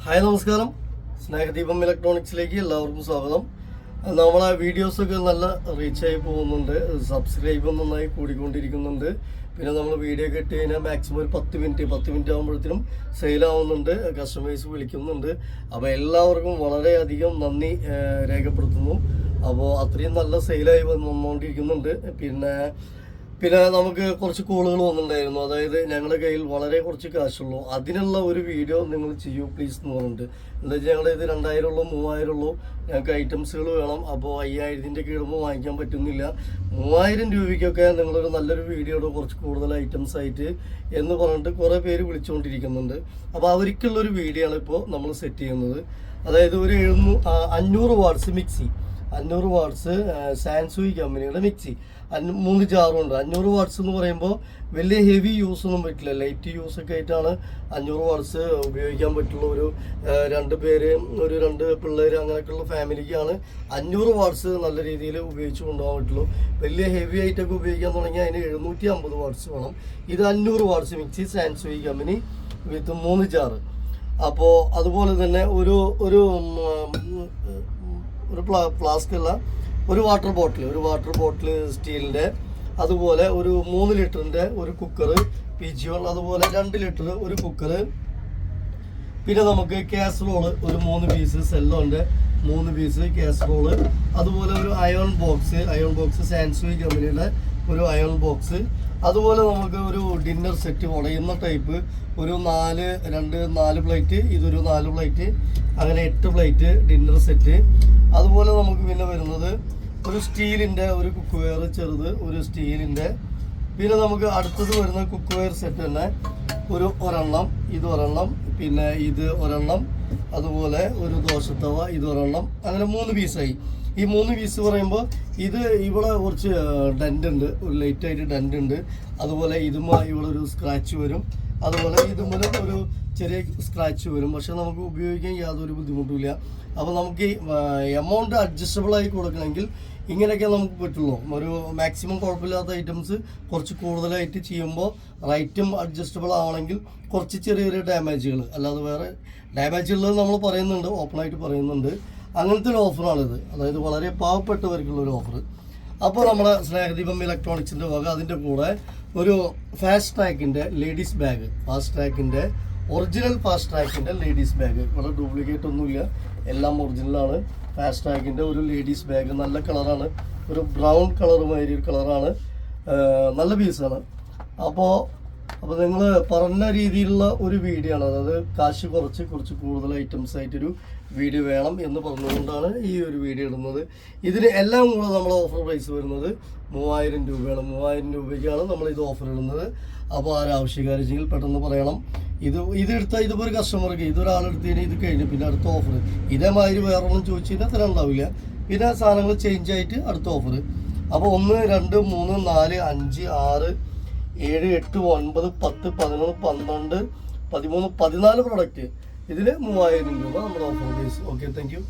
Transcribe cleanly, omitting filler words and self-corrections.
Hi നമസ്കാരം. സ്നേഹദീപം ഇലക്ട്രോണിക്സിലേക്ക് എല്ലാവർക്കും സ്വാഗതം. നമ്മളെ വീഡിയോസൊക്കെ നല്ല റീച്ചായി പോകുന്നുണ്ട്, സബ്സ്ക്രൈബും നന്നായി കൂടിക്കൊണ്ടിരിക്കുന്നുണ്ട്. പിന്നെ നമ്മൾ വീഡിയോ ഒക്കെ ഇട്ട് കഴിഞ്ഞാൽ മാക്സിമം ഒരു 10 മിനിറ്റ് ആകുമ്പോഴത്തേനും സെയിലാവുന്നുണ്ട്, കസ്റ്റമേഴ്സ് വിളിക്കുന്നുണ്ട്. അപ്പോൾ എല്ലാവർക്കും വളരെയധികം നന്ദി രേഖപ്പെടുത്തുന്നു. അപ്പോൾ അത്രയും നല്ല സെയിലായി വന്നുകൊണ്ടിരിക്കുന്നുണ്ട്. പിന്നെ നമുക്ക് കുറച്ച് കോളുകൾ വന്നിട്ടുണ്ടായിരുന്നു. അതായത് ഞങ്ങളുടെ കയ്യിൽ വളരെ കുറച്ച് കാശുള്ളൂ, അതിനുള്ള ഒരു വീഡിയോ നിങ്ങൾ ചെയ്യൂ പ്ലീസ് എന്ന് പറഞ്ഞിട്ടുണ്ട്. എന്താ വെച്ചാൽ ഞങ്ങളുടെ ഇത് 2000 ഉള്ളൂ, 3000 ഉള്ളൂ, ഞങ്ങൾക്ക് ഐറ്റംസുകൾ വേണം. അപ്പോൾ 5000-ൻ്റെ കീഴുമ്പോൾ വാങ്ങിക്കാൻ പറ്റുന്നില്ല. 3000 രൂപയ്ക്കൊക്കെ നിങ്ങളൊരു നല്ലൊരു വീഡിയോയുടെ കുറച്ച് കൂടുതൽ ഐറ്റംസ് ആയിട്ട് എന്ന് പറഞ്ഞിട്ട് കുറേ പേര് വിളിച്ചുകൊണ്ടിരിക്കുന്നുണ്ട്. അപ്പോൾ അവർക്കുള്ളൊരു വീഡിയോ ആണ് ഇപ്പോൾ നമ്മൾ സെറ്റ് ചെയ്യുന്നത്. അതായത് ഒരു 500 വാട്ട്സ് മിക്സി, 500 വാട്ട്സ് സാൻസൂയി കമ്പനിയുടെ മിക്സി, 3 ജാറുണ്ട്. 500 വാട്ട്സ് എന്ന് പറയുമ്പോൾ വലിയ ഹെവി യൂസ് ഒന്നും പറ്റില്ല, ലൈറ്റ് യൂസ് ഒക്കെ ആയിട്ടാണ് 500 വാട്ട്സ് ഉപയോഗിക്കാൻ പറ്റുള്ള. ഒരു 2 പേര്, ഒരു 2 പിള്ളേർ, അങ്ങനെയൊക്കെയുള്ള ഫാമിലിക്കാണ് 500 വാട്ട്സ് നല്ല രീതിയിൽ ഉപയോഗിച്ച് കൊണ്ടുപോകാൻ പറ്റുള്ളൂ. വലിയ ഹെവി ആയിട്ടൊക്കെ ഉപയോഗിക്കാൻ തുടങ്ങിയാൽ അതിന് 750 വാട്ട്സ് വേണം. ഇത് 500 watts mixie Sansui company with 3 jar. അപ്പോൾ അതുപോലെ തന്നെ ഒരു ഫ്ലാസ്ക് അല്ല, ഒരു വാട്ടർ ബോട്ടിൽ സ്റ്റീലിൻ്റെ, അതുപോലെ ഒരു 3 ലിറ്ററിൻ്റെ ഒരു കുക്കറ് പിജിയോൺ, അതുപോലെ 2 ലിറ്റർ ഒരു കുക്കറ്. പിന്നെ നമുക്ക് കാസറോള് ഒരു 3 പീസ്, സെല്ലോൻ്റെ 3 പീസ് കാസറോള്. അതുപോലെ ഒരു അയൺ ബോക്സ് സാൻസൂയി കമ്പനിയുടെ ഒരു അയൺ ബോക്സ്. അതുപോലെ നമുക്ക് ഒരു ഡിന്നർ സെറ്റ് ഉടയുന്ന ടൈപ്പ് ഒരു 4 പ്ലേറ്റ്, ഇതൊരു 4 പ്ലേറ്റ്, അങ്ങനെ 8 പ്ലേറ്റ് ഡിന്നർ സെറ്റ്. അതുപോലെ നമുക്ക് പിന്നെ വരുന്നത് ഒരു സ്റ്റീലിൻ്റെ ഒരു കുക്ക് വെയർ ചെറുത്, ഒരു സ്റ്റീലിൻ്റെ. പിന്നെ നമുക്ക് അടുത്തത് വരുന്ന കുക്ക് വെയർ സെറ്റ് തന്നെ ഒരെണ്ണം, ഇത് ഒരെണ്ണം, പിന്നെ ഇത് ഒരെണ്ണം, അതുപോലെ ഒരു ദോശത്തവ, ഇത് ഒരെണ്ണം, അങ്ങനെ 3 പീസായി. ഈ 3 പീസ് പറയുമ്പോൾ ഇത് ഇവിടെ കുറച്ച് ഡെൻ്റ് ഉണ്ട്, ഒരു ലൈറ്റായിട്ട് ഡെൻ്റ് ഉണ്ട്. അതുപോലെ ഇതുമ്പോൾ ഇവിടെ ഒരു സ്ക്രാച്ച് വരും, അതുപോലെ ഇതുപോലെ ഒരു ചെറിയ സ്ക്രാച്ച് വരും. പക്ഷെ നമുക്ക് ഉപയോഗിക്കാൻ യാതൊരു ബുദ്ധിമുട്ടുമില്ല. അപ്പോൾ നമുക്ക് എമൗണ്ട് അഡ്ജസ്റ്റബിൾ ആയി കൊടുക്കണമെങ്കിൽ ഇങ്ങനെയൊക്കെ നമുക്ക് പറ്റുള്ളൂ. ഒരു മാക്സിമം കുഴപ്പമില്ലാത്ത ഐറ്റംസ് കുറച്ച് കൂടുതലായിട്ട് ചെയ്യുമ്പോൾ റൈറ്റും അഡ്ജസ്റ്റബിൾ ആവണമെങ്കിൽ കുറച്ച് ചെറിയ ഡാമേജുകൾ, അല്ലാതെ വേറെ ഡാമേജുള്ളത് നമ്മൾ പറയുന്നുണ്ട്, ഓപ്പണായിട്ട് പറയുന്നുണ്ട്. അങ്ങനത്തെ ഒരു ഓഫറാണിത്, അതായത് വളരെ പാവപ്പെട്ടവർക്കുള്ളൊരു ഓഫർ. അപ്പോൾ നമ്മുടെ സ്നേഹദീപം ഇലക്ട്രോണിക്സിൻ്റെ വക അതിൻ്റെ കൂടെ ഒരു ഫാസ്റ്റ് ട്രാക്കിൻ്റെ ലേഡീസ് ബാഗ്, ഒറിജിനൽ ഫാസ്റ്റ് ട്രാക്കിൻ്റെ ലേഡീസ് ബാഗ്, വളരെ ഡ്യൂപ്ലിക്കേറ്റ് ഒന്നുമില്ല, എല്ലാം ഒറിജിനലാണ്. ഫാസ്റ്റ് ട്രാക്കിൻ്റെ ഒരു ലേഡീസ് ബാഗ്, നല്ല കളറാണ്, ഒരു ബ്രൗൺ കളറുമാതിരി ഒരു കളറാണ്, നല്ല പീസാണ്. അപ്പോൾ നിങ്ങൾ പറഞ്ഞ രീതിയിലുള്ള ഒരു വീഡിയോ ആണ്, അതായത് കാശ് കുറച്ച് കൂടുതൽ ഐറ്റംസ് ആയിട്ടൊരു വീഡിയോ വേണം എന്ന് പറഞ്ഞുകൊണ്ടാണ് ഈ ഒരു വീഡിയോ ഇടുന്നത്. ഇതിന് എല്ലാം കൂടെ നമ്മളെ ഓഫർ പ്രൈസ് വരുന്നത് 3000 രൂപയാണ്. 3000 രൂപയ്ക്കാണ് നമ്മളിത് ഓഫർ ഇടുന്നത്. അപ്പോൾ ആവശ്യക്കാരെങ്കിൽ പെട്ടെന്ന് പറയണം. ഇതെടുത്താൽ ഇതിപ്പോൾ ഒരു കസ്റ്റമർക്ക്, ഇതൊരാളെടുത്തതിന് ഇത് കഴിഞ്ഞ് പിന്നെ അടുത്ത ഓഫർ ഇതേമാതിരി വേറൊന്നും ചോദിച്ചു കഴിഞ്ഞാൽ തരാൻ ഉണ്ടാവില്ല. പിന്നെ സാധനങ്ങൾ ചേഞ്ച് ആയിട്ട് അടുത്ത ഓഫർ. അപ്പോൾ 1 2 3 4 5 6 7 8 9 10 11 12 13 14 പ്രൊഡക്റ്റ്, ഇതിന് 3000 രൂപ നമ്മുടെ offer price. Okay, thank U.